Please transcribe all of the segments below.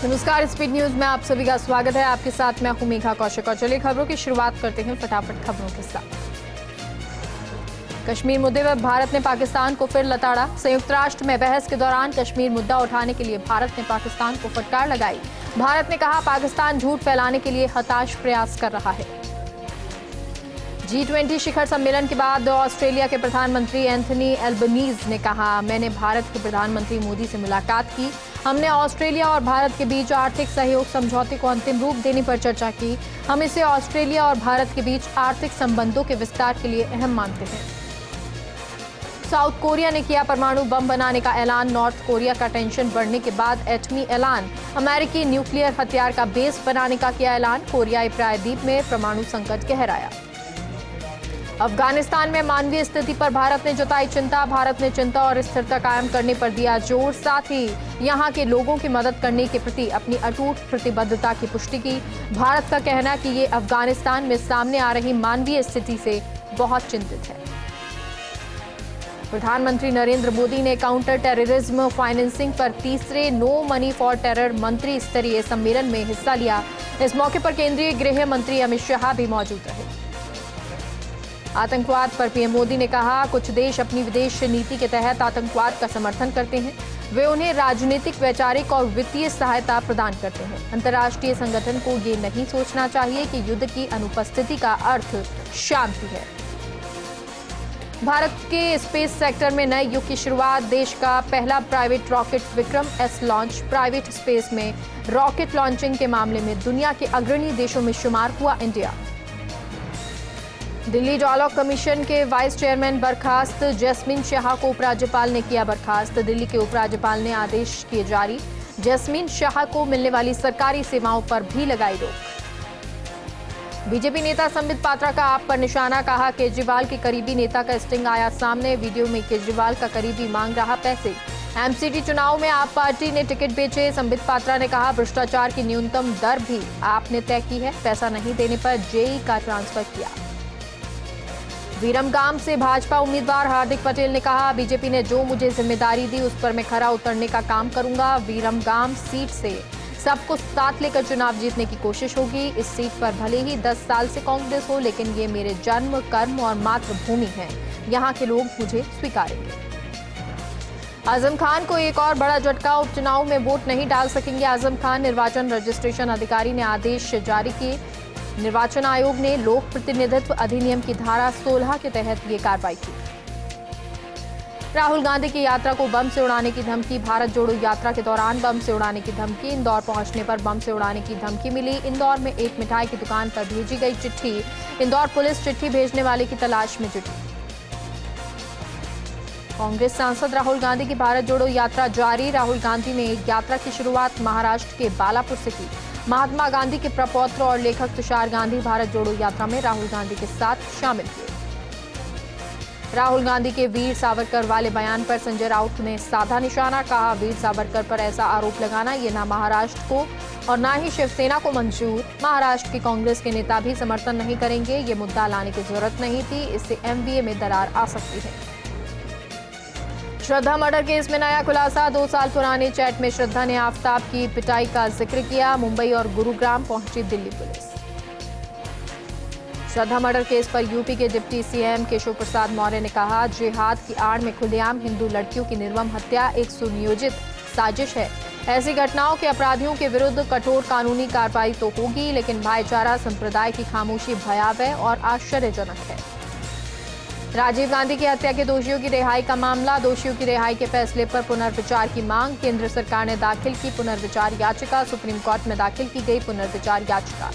नमस्कार, speed news में आप सभी का स्वागत है। आपके साथ मैं हूं मेघा कौशिक और चलिए खबरों की शुरुआत करते हैं फटाफट खबरों के साथ। कश्मीर मुद्दे पर भारत ने पाकिस्तान को फिर लताड़ा। संयुक्त राष्ट्र में बहस के दौरान कश्मीर मुद्दा उठाने के लिए भारत ने पाकिस्तान को फटकार लगाई। भारत ने कहा पाकिस्तान झूठ फैलाने के लिए हताश प्रयास कर रहा है। G20 शिखर सम्मेलन के बाद ऑस्ट्रेलिया के प्रधानमंत्री एंथनी एल्बनीज ने कहा, मैंने भारत के प्रधानमंत्री मोदी से मुलाकात की। हमने ऑस्ट्रेलिया और भारत के बीच आर्थिक सहयोग समझौते को अंतिम रूप देने पर चर्चा की। हम इसे ऑस्ट्रेलिया और भारत के बीच आर्थिक संबंधों के विस्तार के लिए अहम मानते हैं। साउथ कोरिया ने किया परमाणु बम बनाने का ऐलान। नॉर्थ कोरिया का टेंशन बढ़ने के बाद एटमी ऐलान। अमेरिकी न्यूक्लियर हथियार का बेस बनाने का किया ऐलान। कोरियाई प्रायद्वीप में परमाणु संकट गहराया। अफगानिस्तान में मानवीय स्थिति पर भारत ने जताई चिंता। भारत ने चिंता और स्थिरता कायम करने पर दिया जोर, साथ ही यहां के लोगों की मदद करने के प्रति अपनी अटूट प्रतिबद्धता की पुष्टि की। भारत का कहना कि ये अफगानिस्तान में सामने आ रही मानवीय स्थिति से बहुत चिंतित है। प्रधानमंत्री नरेंद्र मोदी ने काउंटर टेररिज्म फाइनेंसिंग पर तीसरे नो मनी फॉर टेरर मंत्री स्तरीय सम्मेलन में हिस्सा लिया। इस मौके पर केंद्रीय गृह मंत्री अमित शाह भी मौजूद रहे। आतंकवाद पर पीएम मोदी ने कहा, कुछ देश अपनी विदेश नीति के तहत आतंकवाद का समर्थन करते हैं। वे उन्हें राजनीतिक, वैचारिक और वित्तीय सहायता प्रदान करते हैं। अंतर्राष्ट्रीय संगठन को ये नहीं सोचना चाहिए कि युद्ध की अनुपस्थिति का अर्थ शांति है। भारत के स्पेस सेक्टर में नए युग की शुरुआत। देश का पहला private rocket Vikram S launch. Private space में रॉकेट लॉन्चिंग के मामले में दुनिया के अग्रणी देशों में शुमार हुआ इंडिया। दिल्ली डायलॉग कमीशन के वाइस चेयरमैन बर्खास्त। जैस्मीन शाह को उपराज्यपाल ने किया बर्खास्त। दिल्ली के उपराज्यपाल ने आदेश किए जारी। जैस्मीन शाह को मिलने वाली सरकारी सेवाओं पर भी लगाई रोक। बीजेपी नेता संबित पात्रा का आप पर निशाना। कहा, केजरीवाल के करीबी नेता का स्टिंग आया सामने। वीडियो में केजरीवाल का करीबी मांग रहा पैसे। एमसीडी चुनाव में आप पार्टी ने टिकट बेचे। संबित पात्रा ने कहा, भ्रष्टाचार की न्यूनतम दर भी आपने तय की है। पैसा नहीं देने पर जेई का ट्रांसफर किया। विरमगाम से भाजपा उम्मीदवार हार्दिक पटेल ने कहा, बीजेपी ने जो मुझे जिम्मेदारी दी उस पर मैं खरा उतरने का काम करूंगा। विरमगाम सीट से सबको साथ लेकर चुनाव जीतने की कोशिश होगी। इस सीट पर भले ही 10 साल से कांग्रेस हो, लेकिन ये मेरे जन्म, कर्म और मातृभूमि है। यहाँ के लोग मुझे स्वीकारेंगे। आजम खान को एक और बड़ा झटका। उपचुनाव में वोट नहीं डाल सकेंगे आजम खान। निर्वाचन रजिस्ट्रेशन अधिकारी ने आदेश जारी किए। निर्वाचन आयोग ने लोक प्रतिनिधित्व अधिनियम की धारा 16 के तहत ये कार्रवाई की। राहुल गांधी की यात्रा को बम से उड़ाने की धमकी। भारत जोड़ो यात्रा के दौरान बम से उड़ाने की धमकी। इंदौर पहुंचने पर बम से उड़ाने की धमकी मिली। इंदौर में एक मिठाई की दुकान पर भेजी गई चिट्ठी। इंदौर पुलिस चिट्ठी भेजने वाले की तलाश में जुटी। कांग्रेस सांसद राहुल गांधी की भारत जोड़ो यात्रा जारी। राहुल गांधी ने यात्रा की शुरुआत महाराष्ट्र के बालापुर से की। महात्मा गांधी के प्रपौत्र और लेखक तुषार गांधी भारत जोड़ो यात्रा में राहुल गांधी के साथ शामिल हुए। राहुल गांधी के वीर सावरकर वाले बयान पर संजय राउत ने साधा निशाना। कहा, वीर सावरकर पर ऐसा आरोप लगाना ये ना महाराष्ट्र को और ना ही शिवसेना को मंजूर। महाराष्ट्र की कांग्रेस के नेता भी समर्थन नहीं करेंगे। ये मुद्दा लाने की जरूरत नहीं थी, इससे एमबीए में दरार आ सकती है। श्रद्धा मर्डर केस में नया खुलासा। 2 साल पुराने चैट में श्रद्धा ने आफताब की पिटाई का जिक्र किया। मुंबई और गुरुग्राम पहुंची दिल्ली पुलिस। श्रद्धा मर्डर केस पर यूपी के डिप्टी सीएम केशव प्रसाद मौर्य ने कहा, जिहाद की आड़ में खुलेआम हिंदू लड़कियों की निर्मम हत्या एक सुनियोजित साजिश है। ऐसी घटनाओं के अपराधियों के विरुद्ध कठोर कानूनी कार्रवाई तो होगी, लेकिन भाईचारा संप्रदाय की खामोशी भयावह और आश्चर्यजनक है। राजीव गांधी की हत्या के दोषियों की रिहाई का मामला। दोषियों की रिहाई के फैसले पर पुनर्विचार की मांग। केंद्र सरकार ने दाखिल की पुनर्विचार याचिका। सुप्रीम कोर्ट में दाखिल की गई पुनर्विचार याचिका।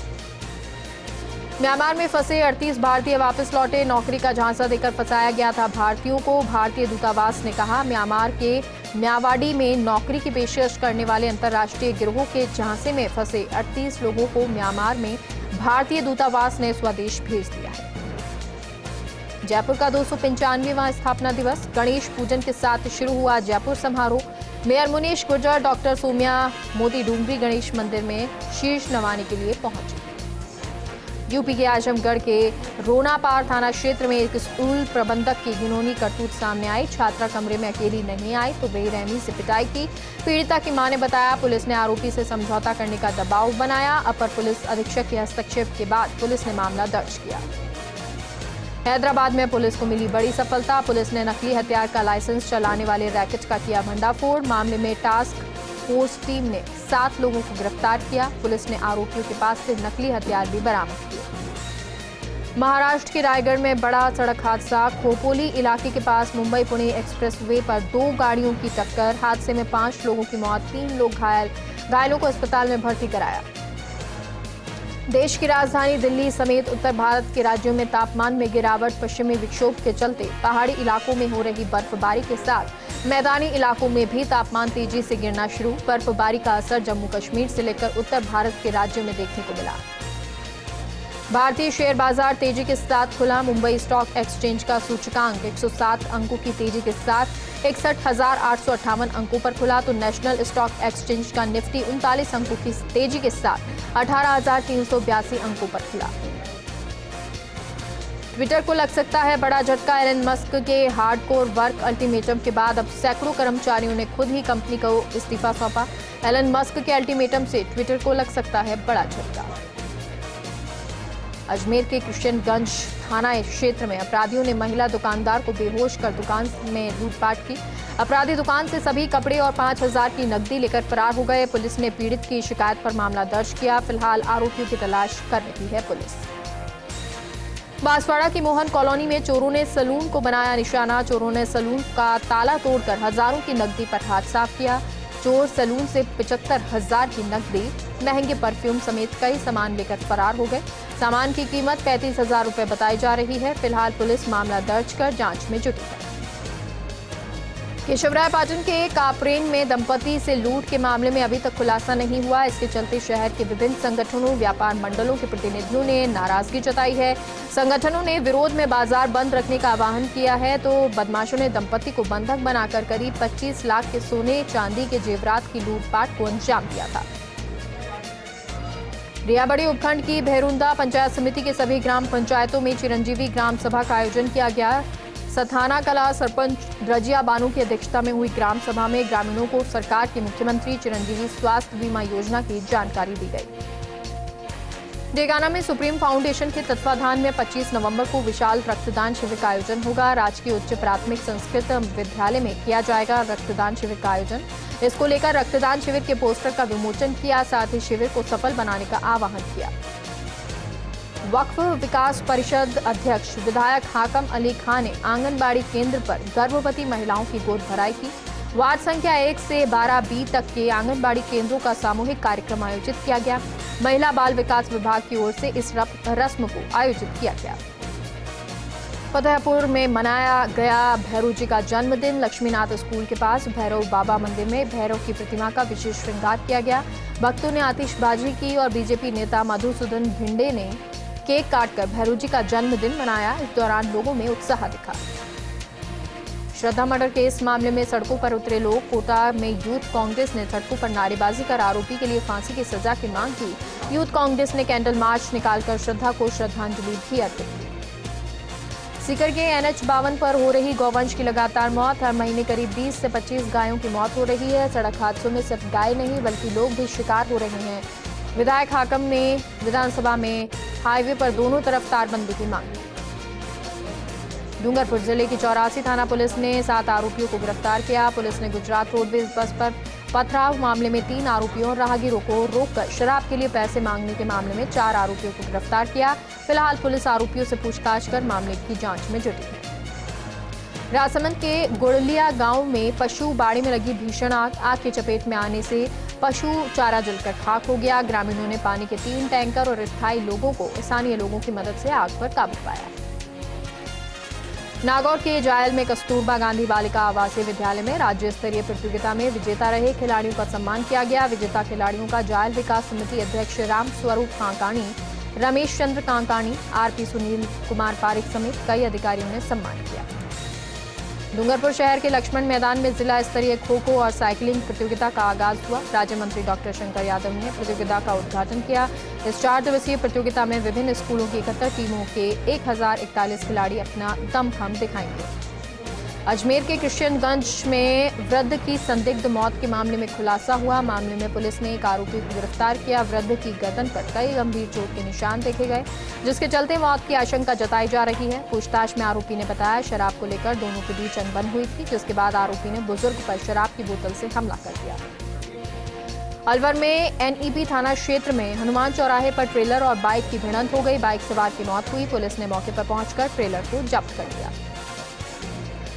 म्यांमार में फंसे 38 भारतीय वापस लौटे। नौकरी का झांसा देकर फंसाया गया था भारतीयों को। भारतीय दूतावास ने कहा, म्यांमार के म्यावाडी में नौकरी की पेशकश करने वाले अंतर्राष्ट्रीय गिरोह के झांसे में फंसे 38 लोगों को म्यांमार में भारतीय दूतावास ने स्वदेश भेज दिया है। जयपुर का 295वां स्थापना दिवस। गणेश पूजन के साथ शुरू हुआ जयपुर समारोह। मेयर मुनीश गुर्जर, डॉक्टर सोम्या मोती डूंगरी गणेश मंदिर में शीश नवाने के लिए पहुंचे। यूपी के आजमगढ़ के रोनापार थाना क्षेत्र में एक स्कूल प्रबंधक की घिनौनी करतूत सामने आई। छात्रा कमरे में अकेली नहीं आई तो बेरहमी से पिटाई की। पीड़िता की मां ने बताया, पुलिस ने आरोपी से समझौता करने का दबाव बनाया। अपर पुलिस अधीक्षक के हस्तक्षेप के बाद पुलिस ने मामला दर्ज किया। हैदराबाद में पुलिस को मिली बड़ी सफलता। पुलिस ने नकली हथियार का लाइसेंस चलाने वाले रैकेट का किया भंडाफोड़। मामले में टास्क फोर्स टीम ने 7 लोगों को गिरफ्तार किया। पुलिस ने आरोपियों के पास से नकली हथियार भी बरामद किए। महाराष्ट्र के रायगढ़ में बड़ा सड़क हादसा। खोपोली इलाके के पास मुंबई पुणे एक्सप्रेसवे पर 2 गाड़ियों की टक्कर। हादसे में 5 लोगों की मौत, 3 लोग घायल। घायलों को अस्पताल में भर्ती कराया। देश की राजधानी दिल्ली समेत उत्तर भारत के राज्यों में तापमान में गिरावट। पश्चिमी विक्षोभ के चलते पहाड़ी इलाकों में हो रही बर्फबारी के साथ मैदानी इलाकों में भी तापमान तेजी से गिरना शुरू। बर्फबारी का असर जम्मू कश्मीर से लेकर उत्तर भारत के राज्यों में देखने को मिला। भारतीय शेयर बाजार तेजी के साथ खुला। मुंबई स्टॉक एक्सचेंज का सूचकांक 107 अंकों की तेजी के साथ 61,858 अंकों पर खुला तो नेशनल स्टॉक एक्सचेंज का निफ्टी 39 अंकों की तेजी के साथ 18,382 अंकों पर खुला। ट्विटर को लग सकता है बड़ा झटका। एलन मस्क के हार्डकोर वर्क अल्टीमेटम के बाद अब सैकड़ों कर्मचारियों ने खुद ही कंपनी को इस्तीफा सौंपा। एलन मस्क के अल्टीमेटम से ट्विटर को लग सकता है बड़ा झटका। अजमेर के कृष्णगंज थाना क्षेत्र में अपराधियों ने महिला दुकानदार को बेहोश कर दुकान में लूटपाट की। अपराधी दुकान से सभी कपड़े और 5,000 की नकदी लेकर फरार हो गए। पुलिस ने पीड़ित की शिकायत पर मामला दर्ज किया। फिलहाल आरोपियों की तलाश कर रही है पुलिस। बांसवाड़ा की मोहन कॉलोनी में चोरों ने सैलून को बनाया निशाना। चोरों ने सैलून का ताला तोड़कर हजारों की नकदी पर हाथ साफ किया। चोर सैलून से 75,000 की नकदी, महंगे परफ्यूम समेत कई सामान लेकर फरार हो गए। सामान की कीमत 35,000 रुपए बताई जा रही है। फिलहाल पुलिस मामला दर्ज कर जांच में जुटी है। केशवराय पाटन के कापरेन में दंपति से लूट के मामले में अभी तक खुलासा नहीं हुआ। इसके चलते शहर के विभिन्न संगठनों, व्यापार मंडलों के प्रतिनिधियों ने नाराजगी जताई है। संगठनों ने विरोध में बाजार बंद रखने का आह्वान किया है तो बदमाशों ने दंपति को बंधक बनाकर करीब 25 लाख के सोने चांदी के जेवरात की लूटपाट को अंजाम दिया था। रियाबड़ी उपखंड की भैरुंदा पंचायत समिति के सभी ग्राम पंचायतों में चिरंजीवी ग्राम सभा का आयोजन किया गया। सथाना कला सरपंच रजिया बानू की अध्यक्षता में हुई ग्राम सभा में ग्रामीणों को सरकार की मुख्यमंत्री चिरंजीवी स्वास्थ्य बीमा योजना की जानकारी दी गई। डेगाना में सुप्रीम फाउंडेशन के तत्वाधान में 25 नवंबर को विशाल रक्तदान शिविर का आयोजन होगा। राजकीय उच्च प्राथमिक संस्कृत विद्यालय में किया जाएगा रक्तदान शिविर का आयोजन। इसको लेकर रक्तदान शिविर के पोस्टर का विमोचन किया, साथ ही शिविर को सफल बनाने का आह्वान किया। वक्फ विकास परिषद अध्यक्ष विधायक हाकम अली खान ने आंगनबाड़ी केंद्र पर गर्भवती महिलाओं की गोद भराई की। वार्ड संख्या 1 से 12B तक के आंगनबाड़ी केंद्रों का सामूहिक कार्यक्रम आयोजित किया गया। महिला बाल विकास विभाग की ओर से इस रस्म को आयोजित किया गया। फतेहपुर में मनाया गया भैरव जी का जन्मदिन। लक्ष्मीनाथ स्कूल के पास भैरव बाबा मंदिर में भैरव की प्रतिमा का विशेष श्रृंगार किया गया। भक्तों ने आतिशबाजी की और बीजेपी नेता मधुसूदन भिंडे ने केक काटकर भैरव जी का जन्मदिन मनाया। इस दौरान लोगों में उत्साह दिखा। श्रद्धा मर्डर केस मामले में सड़कों पर उतरे लोग। कोटा में यूथ कांग्रेस ने सड़कों पर नारेबाजी कर आरोपी के लिए फांसी की सजा की मांग की। यूथ कांग्रेस ने कैंडल मार्च निकालकर श्रद्धा को श्रद्धांजलि भी अर्पित की। सीकर के NH-52 पर हो रही गौवंश की लगातार मौत। हर महीने करीब 20 से 25 गायों की मौत हो रही है। सड़क हादसों में सिर्फ गाय नहीं बल्कि लोग भी शिकार हो रहे हैं। विधायक हाकम ने विधानसभा में हाईवे पर दोनों तरफ तारबंदी की मांग की। डूंगरपुर जिले की 84 थाना पुलिस ने 7 आरोपियों को गिरफ्तार किया। पुलिस ने गुजरात रोडवेज बस पर पथराव मामले में 3 आरोपियों और राहगीरों को रोककर शराब के लिए पैसे मांगने के मामले में 4 आरोपियों को गिरफ्तार किया। फिलहाल पुलिस आरोपियों से पूछताछ कर मामले की जांच में जुटी है। राजसमंद के गुड़लिया गांव में पशु बाड़े में लगी भीषण आग की चपेट में आने से पशु चारा जलकर खाक हो गया। ग्रामीणों ने पानी के 3 टैंकर और स्थायी लोगों को स्थानीय लोगों की मदद से आग पर काबू पाया। नागौर के जायल में कस्तूरबा गांधी बालिका आवासीय विद्यालय में राज्य स्तरीय प्रतियोगिता में विजेता रहे खिलाड़ियों का सम्मान किया गया। विजेता खिलाड़ियों का जायल विकास समिति अध्यक्ष राम स्वरूप कांकाणी, रमेश चंद्र कांकाणी, RP सुनील कुमार पारिक समेत कई अधिकारियों ने सम्मान किया। डूंगरपुर शहर के लक्ष्मण मैदान में जिला स्तरीय खो-खो और साइकिलिंग प्रतियोगिता का आगाज हुआ। राज्य मंत्री डॉक्टर शंकर यादव ने प्रतियोगिता का उद्घाटन किया। इस 4 दिवसीय प्रतियोगिता में विभिन्न स्कूलों की 71 टीमों के 1041 खिलाड़ी अपना दमखम दिखाएंगे। अजमेर के किशनगंज में वृद्ध की संदिग्ध मौत के मामले में खुलासा हुआ। मामले में पुलिस ने एक आरोपी को गिरफ्तार किया। वृद्ध की गर्दन पर कई गंभीर चोट के निशान देखे गए, जिसके चलते मौत की आशंका जताई जा रही है। पूछताछ में आरोपी ने बताया शराब को लेकर दोनों के बीच अनबन हुई थी, जिसके बाद आरोपी ने बुजुर्ग पर शराब की बोतल से हमला कर दिया। अलवर में एनईपी थाना क्षेत्र में हनुमान चौराहे पर ट्रेलर और बाइक की भिड़ंत हो गई। बाइक सवार की मौत हुई। पुलिस ने मौके पर पहुंचकर ट्रेलर को जब्त कर लिया।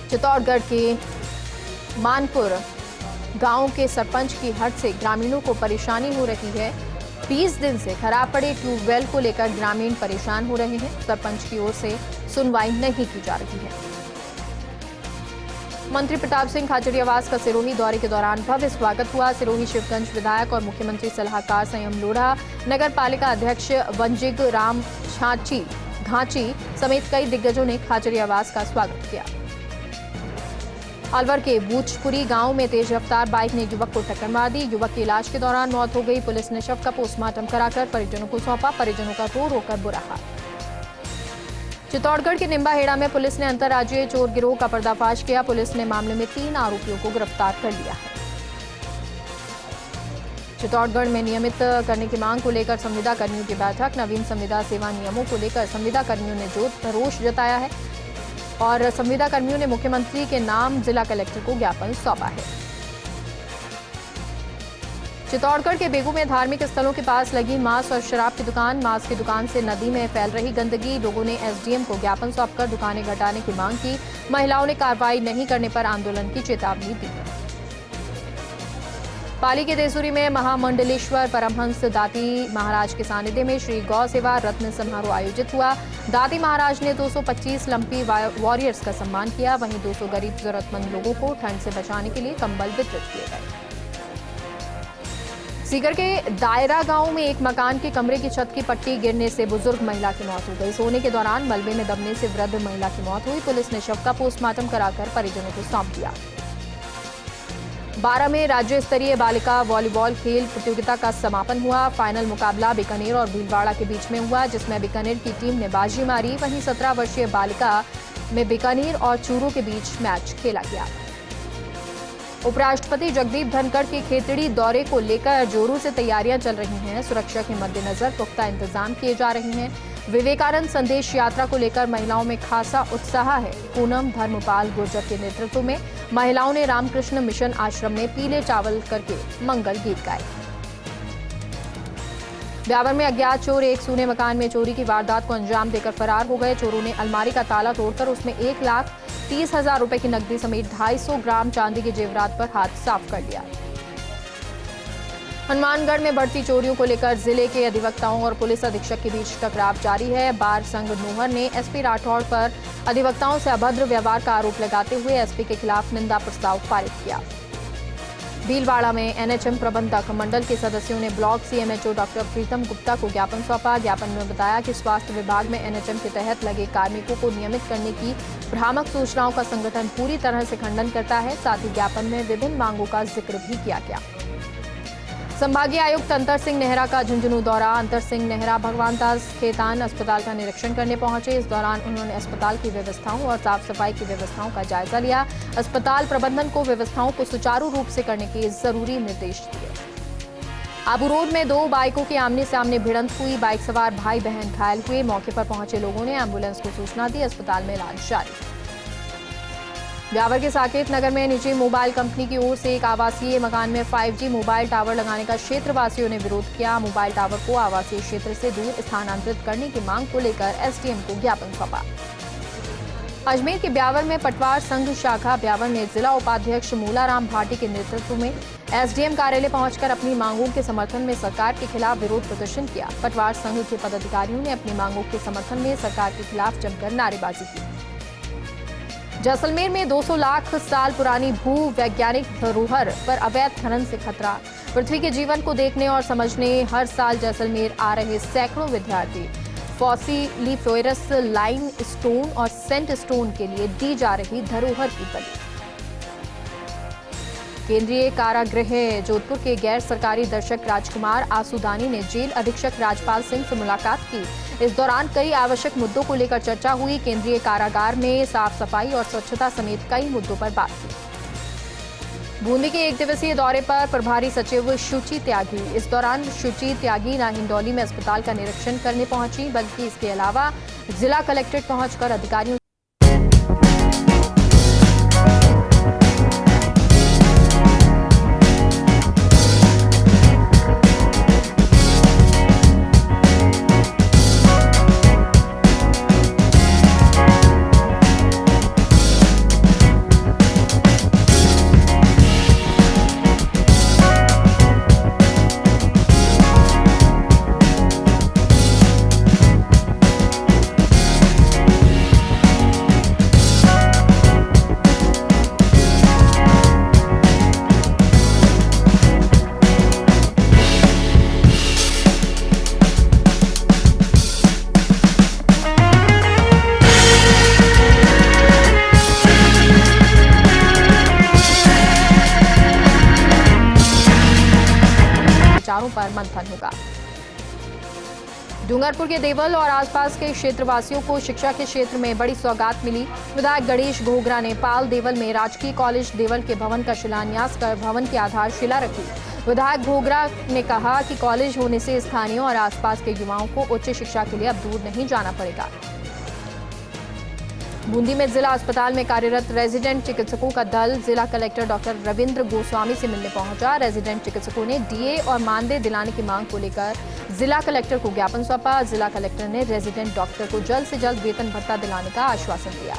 चित्तौड़गढ़ के मानपुर गांव के सरपंच की हट से ग्रामीणों को परेशानी हो रही है। 20 दिन से खराब पड़े ट्यूबवेल को लेकर ग्रामीण परेशान हो रहे हैं। सरपंच की ओर से सुनवाई नहीं की जा रही है। मंत्री प्रताप सिंह खाचरियावास का सिरोही दौरे के दौरान भव्य स्वागत हुआ। सिरोही शिवगंज विधायक और मुख्यमंत्री सलाहकार संयम लोढ़ा, नगर पालिका अध्यक्ष वंजिग राम घाची समेत कई दिग्गजों ने खाचरियावास का स्वागत किया। अलवर के बूचपुरी गांव में तेज रफ्तार बाइक ने युवक को टक्कर मार दी। युवक की इलाज के दौरान मौत हो गई। पुलिस ने शव का पोस्टमार्टम कराकर परिजनों को सौंपा। परिजनों का रो रो कर बुरा हाल। चित्तौड़गढ़ के निम्बाहेड़ा में पुलिस ने अंतर्राज्यीय चोर गिरोह का पर्दाफाश किया। पुलिस ने मामले में 3 आरोपियों को गिरफ्तार कर लिया है। चित्तौड़गढ़ में नियमित करने की मांग को लेकर संविदा कर्मियों की बैठक। नवीन संविदा सेवा नियमों को लेकर संविदा कर्मियों ने रोष जताया है और संविदा कर्मियों ने मुख्यमंत्री के नाम जिला कलेक्टर को ज्ञापन सौंपा है। चित्तौड़गढ़ के बेगू में धार्मिक स्थलों के पास लगी मांस और शराब की दुकान। मांस की दुकान से नदी में फैल रही गंदगी। लोगों ने एसडीएम को ज्ञापन सौंपकर दुकानें घटाने की मांग की। महिलाओं ने कार्रवाई नहीं करने पर आंदोलन की चेतावनी दी है। पाली के देसूरी में महामंडलेश्वर परमहंस दाती महाराज के सानिध्य में श्री गौ सेवा रत्न समारोह आयोजित हुआ। दाती महाराज ने 225 लंपी वॉरियर्स का सम्मान किया। वहीं 200 गरीब जरूरतमंद लोगों को ठंड से बचाने के लिए कंबल वितरित किए गए। सीकर के दायरा गांव में एक मकान के कमरे की छत की पट्टी गिरने से बुजुर्ग महिला की मौत हो गई। सोने के दौरान मलबे में दबने से वृद्ध महिला की मौत हुई। पुलिस ने शव का पोस्टमार्टम कराकर परिजनों को सौंप दिया। 12 में राज्य स्तरीय बालिका वॉलीबॉल खेल प्रतियोगिता का समापन हुआ। फाइनल मुकाबला बीकानेर और भीलवाड़ा के बीच में हुआ, जिसमें बीकानेर की टीम ने बाजी मारी। वहीं 17 वर्षीय बालिका में बीकानेर और चूरू के बीच मैच खेला गया। उपराष्ट्रपति जगदीप धनखड़ के खेतड़ी दौरे को लेकर जोरों से तैयारियां चल रही हैं। सुरक्षा के मद्देनजर पुख्ता इंतजाम किए जा रहे हैं। विवेकानंद संदेश यात्रा को लेकर महिलाओं में खासा उत्साह है। पूनम धर्मपाल गुर्जर के नेतृत्व में महिलाओं ने रामकृष्ण मिशन आश्रम में पीले चावल करके मंगल गीत गाए। ब्यावर में अज्ञात चोर एक सूने मकान में चोरी की वारदात को अंजाम देकर फरार हो गए। चोरों ने अलमारी का ताला तोड़कर उसमें 1,30,000 रुपए की नकदी समेत 250 ग्राम चांदी के जेवरात पर हाथ साफ कर लिया। हनुमानगढ़ में बढ़ती चोरियों को लेकर जिले के अधिवक्ताओं और पुलिस अधीक्षक के बीच टकराव जारी है। बार संघ नोहर ने एसपी राठौड़ पर अधिवक्ताओं से अभद्र व्यवहार का आरोप लगाते हुए एसपी के खिलाफ निंदा प्रस्ताव पारित किया। भीलवाड़ा में एनएचएम प्रबंधक मंडल के सदस्यों ने ब्लॉक सीएमएचओ डॉक्टर प्रीतम गुप्ता को ज्ञापन सौंपा। ज्ञापन में बताया कि स्वास्थ्य विभाग में एनएचएम के तहत लगे कार्मिकों को नियमित करने की भ्रामक सूचनाओं का संगठन पूरी तरह से खंडन करता है। साथ ही ज्ञापन में विभिन्न मांगों का जिक्र भी किया गया। संभागीय आयुक्त अंतर सिंह नेहरा का झुंझुनू दौरा। अंतर सिंह नेहरा भगवान दास खेतान अस्पताल का निरीक्षण करने पहुंचे। इस दौरान उन्होंने अस्पताल की व्यवस्थाओं और साफ सफाई की व्यवस्थाओं का जायजा लिया। अस्पताल प्रबंधन को व्यवस्थाओं को सुचारू रूप से करने के जरूरी निर्देश दिए। आबू रोड में 2 बाइकों की आमने सामने भिड़ंत हुई। बाइक सवार भाई बहन घायल हुए। मौके पर पहुंचे लोगों ने एम्बुलेंस को सूचना दी। अस्पताल में इलाज जारी। ब्यावर के साकेत नगर में निजी मोबाइल कंपनी की ओर से एक आवासीय मकान में 5G मोबाइल टावर लगाने का क्षेत्रवासियों ने विरोध किया। मोबाइल टावर को आवासीय क्षेत्र से दूर स्थानांतरित करने की मांग को लेकर एसडीएम को ज्ञापन सौंपा। अजमेर के ब्यावर में पटवार संघ शाखा ब्यावर ने जिला उपाध्यक्ष मूलाराम भाटी के नेतृत्व में एसडीएम कार्यालय पहुंचकर अपनी मांगों के समर्थन में सरकार के खिलाफ विरोध प्रदर्शन किया। पटवार संघ के पदाधिकारियों ने अपनी मांगों के समर्थन में सरकार के खिलाफ जमकर नारेबाजी की। जैसलमेर में 200 लाख साल पुरानी भू वैज्ञानिक धरोहर पर अवैध खनन से खतरा। पृथ्वी के जीवन को देखने और समझने हर साल जैसलमेर आ रहे सैकड़ों विद्यार्थी फॉसिलिफेरस लाइन स्टोन और सेंट स्टोन के लिए दी जा रही धरोहर की बलि। केंद्रीय कारागृह जोधपुर के गैर सरकारी दर्शक राजकुमार आसुदानी ने जेल अधीक्षक राजपाल सिंह से मुलाकात की। इस दौरान कई आवश्यक मुद्दों को लेकर चर्चा हुई। केंद्रीय कारागार में साफ सफाई और स्वच्छता समेत कई मुद्दों पर बात की। बूंदी के एक दिवसीय दौरे पर प्रभारी सचिव शुचि त्यागी। इस दौरान शुचि त्यागी न हिंडौली में अस्पताल का निरीक्षण करने पहुंची, बल्कि इसके अलावा जिला कलेक्ट्रेट पहुंचकर अधिकारियों विचारों पर मंथन होगा। डूंगरपुर के देवल और आसपास के क्षेत्रवासियों को शिक्षा के क्षेत्र में बड़ी सौगात मिली। विधायक गणेश घोगरा ने पाल देवल में राजकीय कॉलेज देवल के भवन का शिलान्यास कर भवन की आधारशिला रखी। विधायक घोगरा ने कहा कि कॉलेज होने से स्थानीय और आसपास के युवाओं को उच्च शिक्षा के लिए अब दूर नहीं जाना पड़ेगा। बूंदी में जिला अस्पताल में कार्यरत रेजिडेंट चिकित्सकों का दल जिला कलेक्टर डॉक्टर रविंद्र गोस्वामी से मिलने पहुंचा। रेजिडेंट चिकित्सकों ने डीए और मानदेय दिलाने की मांग को लेकर जिला कलेक्टर को ज्ञापन सौंपा। जिला कलेक्टर ने रेजिडेंट डॉक्टर को जल्द से जल्द वेतन भत्ता दिलाने का आश्वासन दिया।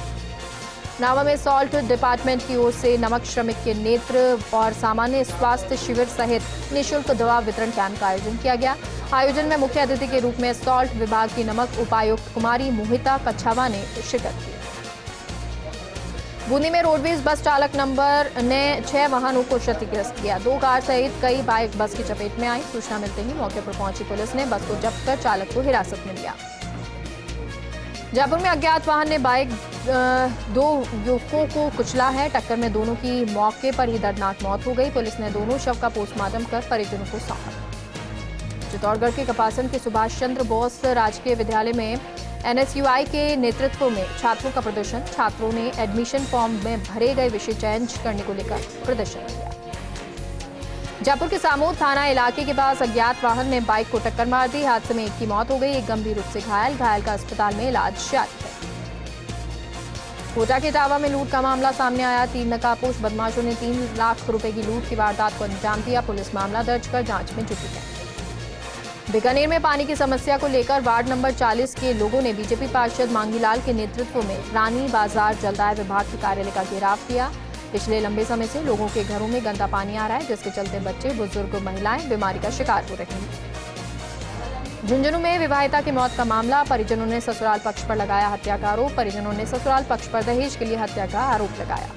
नावा में सॉल्ट डिपार्टमेंट की ओर से नमक श्रमिक के नेत्र और सामान्य स्वास्थ्य शिविर सहित निःशुल्क दवा वितरण कैंप का आयोजन किया गया। आयोजन में मुख्य अतिथि के रूप में सॉल्ट विभाग की नमक उपायुक्त कुमारी मोहिता कच्छावा ने शिरकत की। बूंदी में रोडवेज बस चालक नंबर ने 6 वाहनों को क्षतिग्रस्त किया। 2 कार सहित कई बाइक बस की चपेट में आई। सूचना मिलते ही मौके पर पहुंची पुलिस ने बस को जब्त कर चालक को हिरासत में लिया। जयपुर में अज्ञात वाहन ने बाइक 2 युवकों को कुचला है। टक्कर में दोनों की मौके पर ही दर्दनाक मौत हो गई। पुलिस ने दोनों शव का पोस्टमार्टम कर परिजनों को सौंपा। चित्तौड़गढ़ के कपासन के सुभाष चंद्र बोस राजकीय विद्यालय में एनएसयूआई के नेतृत्व में छात्रों का प्रदर्शन। छात्रों ने एडमिशन फॉर्म में भरे गए विषय चेंज करने को लेकर प्रदर्शन किया। जयपुर के सामोद थाना इलाके के पास अज्ञात वाहन ने बाइक को टक्कर मार दी। हादसे में एक की मौत हो गई, एक गंभीर रूप से घायल का अस्पताल में इलाज जारी है। कोटा के टावा में लूट का मामला सामने आया। 3 नकाबपोश बदमाशों ने 3 लाख रुपए की लूट की वारदात को अंजाम दिया। पुलिस मामला दर्ज कर जांच में जुटी है। बीकानेर में पानी की समस्या को लेकर वार्ड नंबर 40 के लोगों ने बीजेपी पार्षद मांगीलाल के नेतृत्व में रानी बाजार जलदाय विभाग के कार्यालय का घेराव किया। पिछले लंबे समय से लोगों के घरों में गंदा पानी आ रहा है, जिसके चलते बच्चे, बुजुर्ग, महिलाएं बीमारी का शिकार हो रही हैं। झुंझुनू में विवाहिता की मौत का मामला। परिजनों ने ससुराल पक्ष पर लगाया हत्या का आरोप। परिजनों ने ससुराल पक्ष पर दहेज के लिए हत्या का आरोप लगाया।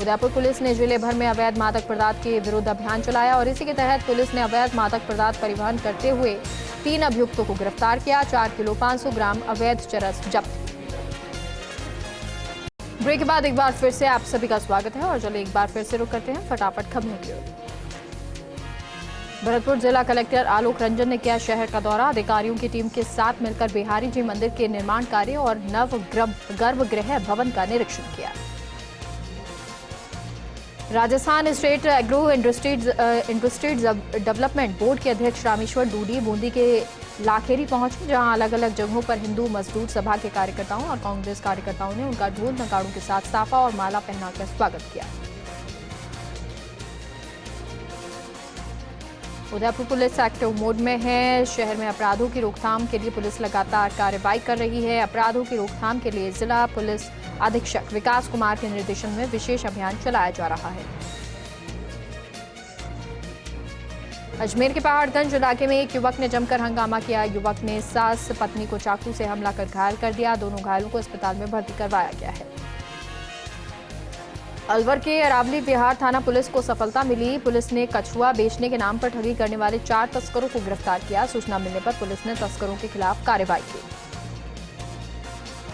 उदयपुर पुलिस ने जिले भर में अवैध मादक पदार्थ के विरुद्ध अभियान चलाया और इसी के तहत पुलिस ने अवैध मादक पदार्थ परिवहन करते हुए 3 अभियुक्तों को गिरफ्तार किया। 4 किलो 500 ग्राम अवैध चरस जब्त। ब्रेक के बाद एक बार फिर से आप सभी का स्वागत है और चलिए एक बार फिर से रुक करते हैं फटाफट खबरों की ओर। भरतपुर जिला कलेक्टर आलोक रंजन ने किया शहर का दौरा। अधिकारियों की टीम के साथ मिलकर बिहारी जी मंदिर के निर्माण कार्य और नव गर्भगृह भवन का निरीक्षण किया। Rajasthan state agro industries development board के अध्यक्ष रामेश्वर डूडी बूंदी के लाखेरी पहुंचे, जहां अलग अलग जगहों पर हिंदू मजदूर सभा के कार्यकर्ताओं और कांग्रेस कार्यकर्ताओं ने उनका ढोल नगाड़ों के साथ साफा और माला पहनाकर स्वागत किया। उदयपुर पुलिस एक्टिव मोड में है। शहर में अपराधों की रोकथाम के लिए पुलिस लगातार कार्रवाई कर रही है। अपराधों की रोकथाम के लिए जिला पुलिस अधीक्षक विकास कुमार के निर्देशन में विशेष अभियान चलाया जा रहा है। अजमेर के पहाड़गंज इलाके में एक युवक ने जमकर हंगामा किया। युवक ने सास पत्नी को चाकू से हमला कर घायल कर दिया। दोनों घायलों को अस्पताल में भर्ती करवाया गया है। अलवर के अरावली विहार थाना पुलिस को सफलता मिली। पुलिस ने कछुआ बेचने के नाम पर ठगी करने वाले 4 तस्करों को गिरफ्तार किया। सूचना मिलने पर पुलिस ने तस्करों के खिलाफ कार्रवाई की।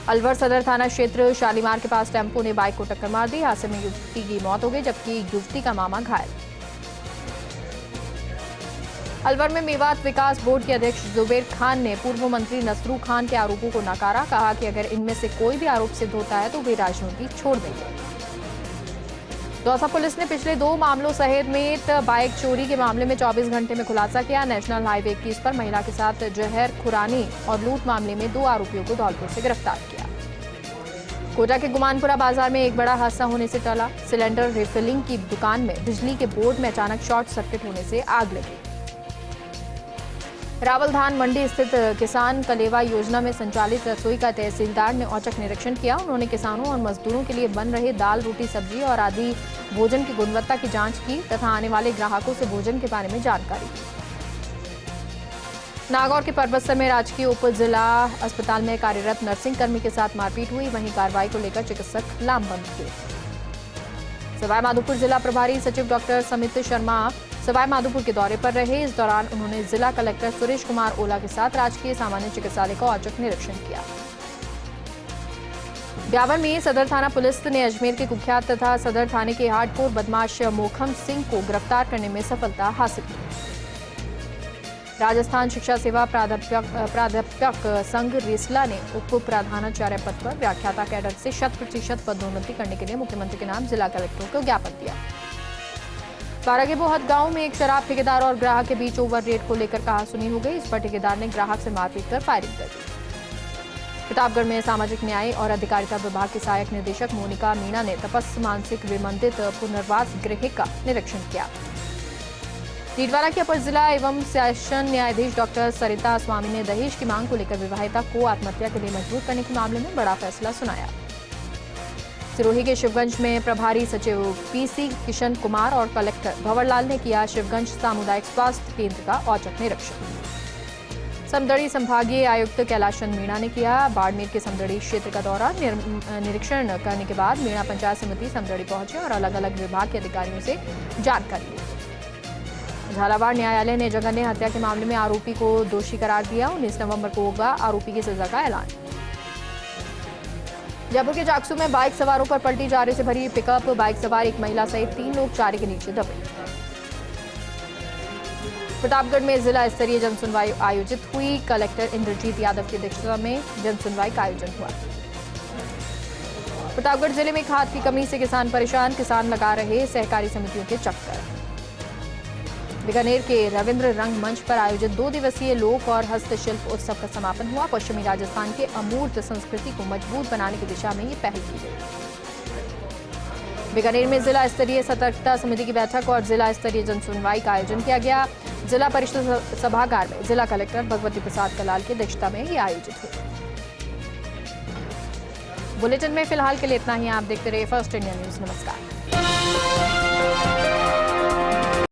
अलवर सदर थाना क्षेत्र शालीमार के पास टेम्पो ने बाइक को टक्कर मार दी। हादसे में युवती की मौत हो गई, जबकि युवती का मामा घायल। अलवर में मेवात विकास बोर्ड के अध्यक्ष जुबेर खान ने पूर्व मंत्री नसरू खान के आरोपों को नकारा। कहा कि अगर इनमें से कोई भी आरोप सिद्ध होता है तो वे राजनीति छोड़ देंगे। दौसा पुलिस ने पिछले 2 मामलों सहित बाइक चोरी के मामले में 24 घंटे में खुलासा किया। नेशनल हाईवे 21 पर महिला के साथ जहर खुरानी और लूट मामले में 2 आरोपियों को धौलपुर से गिरफ्तार किया। कोटा के गुमानपुरा बाजार में एक बड़ा हादसा होने से टला। सिलेंडर रिफिलिंग की दुकान में बिजली के बोर्ड में अचानक शॉर्ट सर्किट होने से आग लगी। रावल धान मंडी स्थित किसान कलेवा योजना में संचालित रसोई का तहसीलदार ने औचक निरीक्षण किया। उन्होंने किसानों और मजदूरों के लिए बन रहे दाल, रोटी, सब्जी और आदि भोजन की गुणवत्ता की जांच की तथा आने वाले ग्राहकों से भोजन के बारे में जानकारी दी। नागौर के परबत्सर में राजकीय उप जिला अस्पताल में कार्यरत नर्सिंग कर्मी के साथ मारपीट हुई। वहीं कार्रवाई को लेकर चिकित्सक लामबंद हुए। सवाई माधोपुर जिला प्रभारी सचिव डॉक्टर समित शर्मा सवाई माधोपुर के दौरे पर रहे। इस दौरान उन्होंने जिला कलेक्टर सुरेश कुमार ओला के साथ राजकीय सामान्य चिकित्सालय का औचक निरीक्षण किया। ब्यावर में सदर थाना पुलिस ने अजमेर के कुख्यात तथा सदर थाने के हार्डकोर बदमाश मोखम सिंह को गिरफ्तार करने में सफलता हासिल की। राजस्थान शिक्षा सेवा प्राध्यापक संघ रेसला ने उप प्रधानाचार्य पद पर व्याख्याता कैडर से 100% पदोन्नति करने के लिए मुख्यमंत्री के नाम जिला कलेक्टरों को ज्ञापन दिया। बारा के बोहत गांव में एक शराब ठेकेदार और ग्राहक के बीच ओवर रेट को लेकर कहासुनी हो गई। इस पर ठेकेदार ने ग्राहक से मारपीट कर फायरिंग कर दी। प्रतापगढ़ में सामाजिक न्याय और अधिकारिता विभाग की सहायक निदेशक मोनिका मीणा ने तपस्या मानसिक विमंदित पुनर्वास गृह का निरीक्षण किया। डीडवाना के अपर जिला एवं सेशन न्यायाधीश डॉक्टर सरिता स्वामी ने दहेज की मांग को लेकर विवाहिता को आत्महत्या के लिए मजबूर करने के मामले में बड़ा फैसला सुनाया। सिरोही के शिवगंज में प्रभारी सचिव पीसी किशन कुमार और कलेक्टर भंवरलाल ने किया शिवगंज सामुदायिक स्वास्थ्य केंद्र का औचक निरीक्षण। समदड़ी संभागीय आयुक्त कैलाशन मीणा ने किया बाड़मेर के समदड़ी क्षेत्र का दौरा। निरीक्षण करने के बाद मीणा पंचायत समिति समदड़ी पहुंचे और अलग अलग विभाग के अधिकारियों से जानकारी ली। झालावाड़ न्यायालय ने जघन्य हत्या के मामले में आरोपी को दोषी करार दिया। 19 नवंबर को होगा आरोपी की सजा का ऐलान। जयपुर के जागसू में बाइक सवारों पर पलटी चारे से भरी पिकअप। बाइक सवार एक महिला सहित 3 लोग चारे के नीचे दबे। प्रतापगढ़ में जिला स्तरीय जनसुनवाई आयोजित हुई। कलेक्टर इंद्रजीत यादव की अध्यक्षता में जनसुनवाई का आयोजन हुआ। प्रतापगढ़ जिले में खाद की कमी से किसान परेशान। किसान लगा रहे सहकारी समितियों के चक्कर। बीकानेर के रविंद्र रंग मंच पर आयोजित 2 दिवसीय लोक और हस्तशिल्प उत्सव का समापन हुआ। पश्चिमी राजस्थान के अमूर्त संस्कृति को मजबूत बनाने की दिशा में ये पहल की गई। बीकानेर में जिला स्तरीय सतर्कता समिति की बैठक और जिला स्तरीय जनसुनवाई का आयोजन किया गया। जिला परिषद सभागार में जिला कलेक्टर भगवती प्रसाद कलाल की अध्यक्षता में ये आयोजित हुई। बुलेटिन में फिलहाल के लिए इतना ही। आप देखते रहिए फर्स्ट इंडिया न्यूज। नमस्कार।